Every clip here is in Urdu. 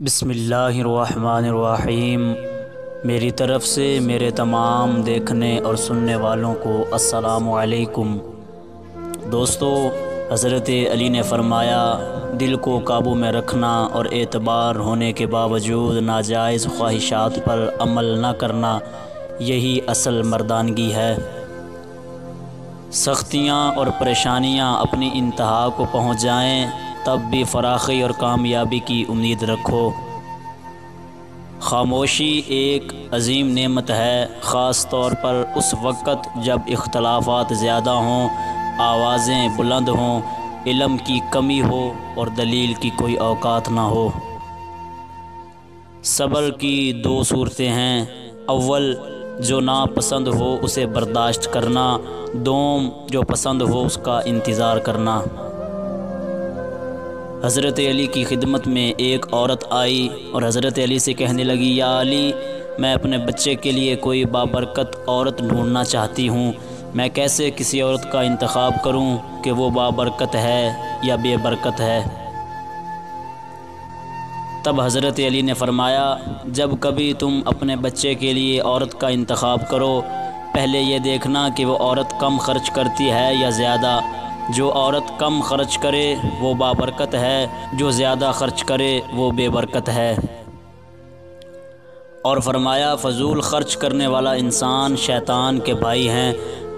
بسم اللہ الرحمن الرحیم۔ میری طرف سے میرے تمام دیکھنے اور سننے والوں کو السلام علیکم۔ دوستو، حضرت علی نے فرمایا، دل کو قابو میں رکھنا اور اعتبار ہونے کے باوجود ناجائز خواہشات پر عمل نہ کرنا، یہی اصل مردانگی ہے۔ سختیاں اور پریشانیاں اپنی انتہا کو پہنچ جائیں تب بھی فراخی اور کامیابی کی امید رکھو۔ خاموشی ایک عظیم نعمت ہے، خاص طور پر اس وقت جب اختلافات زیادہ ہوں، آوازیں بلند ہوں، علم کی کمی ہو اور دلیل کی کوئی اوقات نہ ہو۔ صبر کی دو صورتیں ہیں، اول جو ناپسند ہو اسے برداشت کرنا، دوم جو پسند ہو اس کا انتظار کرنا۔ حضرت علی کی خدمت میں ایک عورت آئی اور حضرت علی سے کہنے لگی، یا علی، میں اپنے بچے کے لیے کوئی بابرکت عورت ڈھونڈنا چاہتی ہوں، میں کیسے کسی عورت کا انتخاب کروں کہ وہ بابرکت ہے یا بے برکت ہے؟ تب حضرت علی نے فرمایا، جب کبھی تم اپنے بچے کے لیے عورت کا انتخاب کرو، پہلے یہ دیکھنا کہ وہ عورت کم خرچ کرتی ہے یا زیادہ۔ جو عورت کم خرچ کرے وہ بابرکت ہے، جو زیادہ خرچ کرے وہ بے برکت ہے۔ اور فرمایا، فضول خرچ کرنے والا انسان شیطان کے بھائی ہیں،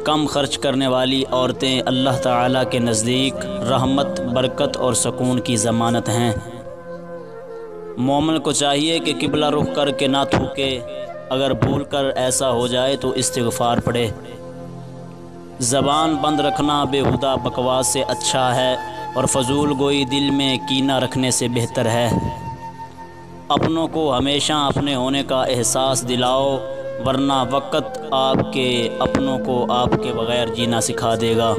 کم خرچ کرنے والی عورتیں اللہ تعالیٰ کے نزدیک رحمت، برکت اور سکون کی ضمانت ہیں۔ مومن کو چاہیے کہ قبلہ رخ کر کے نہ تھوکے، اگر بھول کر ایسا ہو جائے تو استغفار پڑھے۔ زبان بند رکھنا بیہودہ بکواس سے اچھا ہے اور فضول گوئی دل میں کینہ رکھنے سے بہتر ہے۔ اپنوں کو ہمیشہ اپنے ہونے کا احساس دلاؤ، ورنہ وقت آپ کے اپنوں کو آپ کے بغیر جینا سکھا دے گا۔